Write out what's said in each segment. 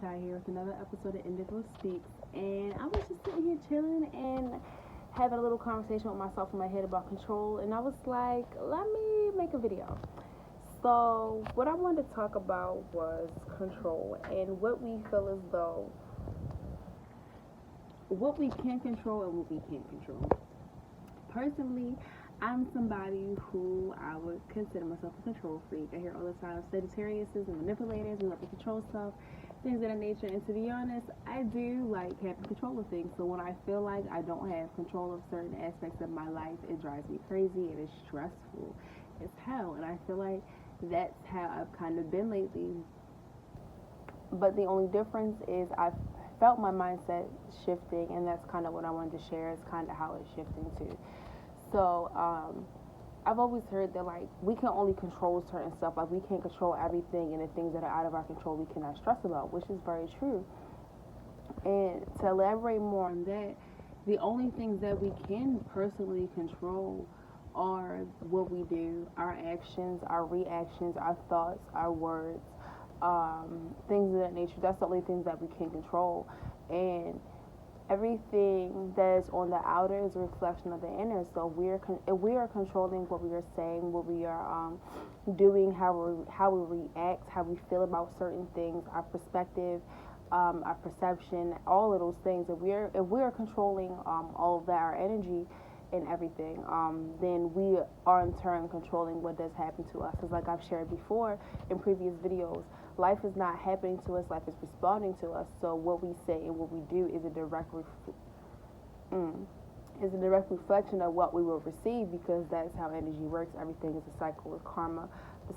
IndigoShy here with another episode of Indigo Speaks. And I was just sitting here chilling and having a little conversation with myself in my head about control. And I was like, let me make a video. So, what I wanted to talk about was control and what we feel as though what we can control and what we can't control. Personally, I'm somebody who I would consider myself a control freak. I hear all the time Sagittariuses and manipulators, we like to control stuff, things of that nature. And to be honest, I do like having control of things. So when I feel like I don't have control of certain aspects of my life, it drives me crazy. It is stressful as hell. And I feel like that's how I've kind of been lately. But the only difference is I've felt my mindset shifting, and that's kind of what I wanted to share. Is kind of how it's shifting to. So, I've always heard that, like, we can only control certain stuff. Like, we can't control everything, and the things that are out of our control, we cannot stress about, which is very true. And to elaborate more on that, the only things that we can personally control are what we do, our actions, our reactions, our thoughts, our words, things of that nature. That's the only things that we can control. And everything that is on the outer is a reflection of the inner. So if we are controlling what we are saying, what we are doing, how we react, how we feel about certain things, our perspective, our perception, all of those things. If we are controlling all of that, our energy and everything, then we are in turn controlling what does happen to us. Because like I've shared before in previous videos, life is not happening to us, life is responding to us. So what we say and what we do is a direct reflection of what we will receive, because that's how energy works. Everything is a cycle of karma, the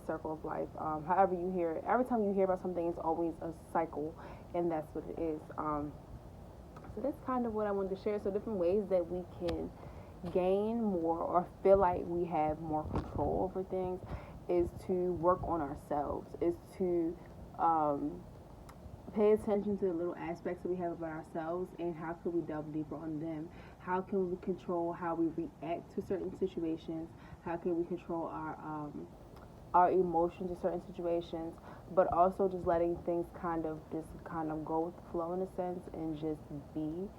circle of life. However you hear it, every time you hear about something, it's always a cycle, and that's what it is. So that's kind of what I wanted to share. So different ways that we can gain more or feel like we have more control over things is to work on ourselves, is to pay attention to the little aspects that we have about ourselves and how can we delve deeper on them. How can we control how we react to certain situations? How can we control our emotions in certain situations, but also just letting things kind of go with the flow in a sense and just be.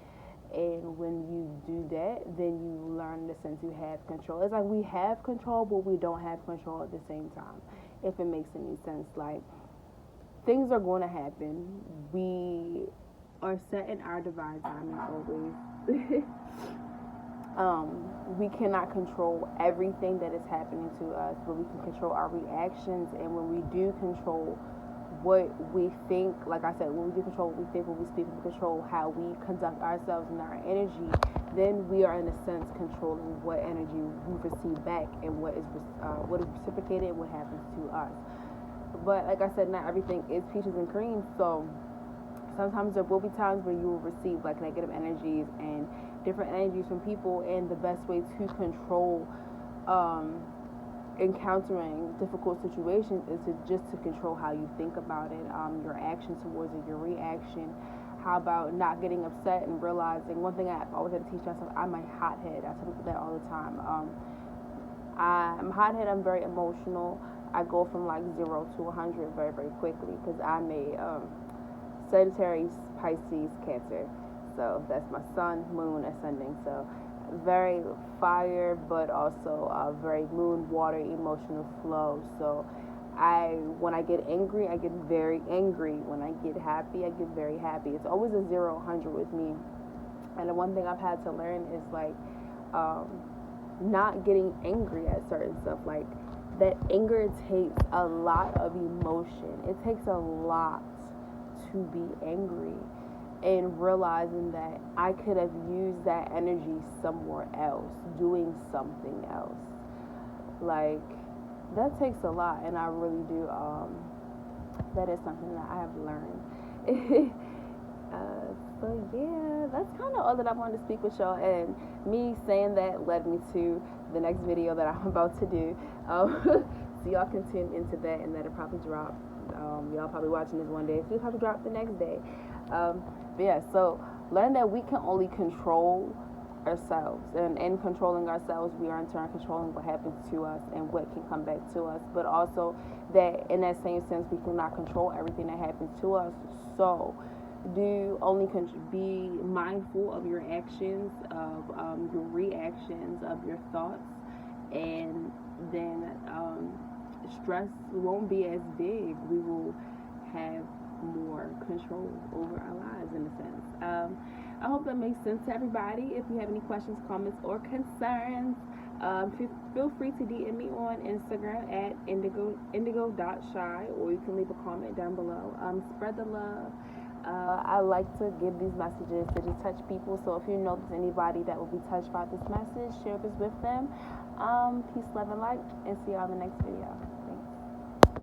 And when you do that, then you learn in the sense you have control. It's like we have control, but we don't have control at the same time, if it makes any sense. Like, things are going to happen. We are set in our divine timing always. We cannot control everything that is happening to us, but we can control our reactions. And when we do control what we think, like I said, when we do control what we think, when we speak, we control how we conduct ourselves and our energy, then we are in a sense controlling what energy we receive back and what is reciprocated and what happens to us. But like I said, not everything is peaches and cream. So sometimes there will be times where you will receive like negative energies and different energies from people, and the best way to control encountering difficult situations is to control how you think about it, your action towards it, your reaction. How about not getting upset and realizing, one thing I always had to teach myself, I'm a hothead. I tell people that all the time. I'm a hothead. I'm very emotional. I go from like 0 to 100 very, very quickly because I'm a Sagittarius, Pisces, Cancer. So that's my sun, moon, ascending. So very fire, but also very moon, water, emotional flow. So when I get angry, I get very angry. When I get happy, I get very happy. It's always a 0-100 with me. And the one thing I've had to learn is like not getting angry at certain stuff. Like, that anger takes a lot of emotion. It takes a lot to be angry. And realizing that I could have used that energy somewhere else, doing something else. Like, that takes a lot, and I really do, that is something that I have learned. So yeah, that's kind of all that I wanted to speak with y'all, and me saying that led me to the next video that I'm about to do. So y'all can tune into that, and that'll probably drop. Y'all probably watching this one day, so it'll probably drop the next day. But yeah, so learn that we can only control ourselves, and in controlling ourselves, we are in turn controlling what happens to us and what can come back to us. But also, that in that same sense, we cannot control everything that happens to us. So, do only be mindful of your actions, of your reactions, of your thoughts, and then stress won't be as big. We will have more control over our lives, in a sense. I hope that makes sense to everybody. If you have any questions, comments, or concerns, feel free to DM me on Instagram at indigo.shy, or you can leave a comment down below. Spread the love. I like to give these messages to just touch people. So if you know there's anybody that will be touched by this message, share this with them. Peace, love, and light, and see y'all in the next video.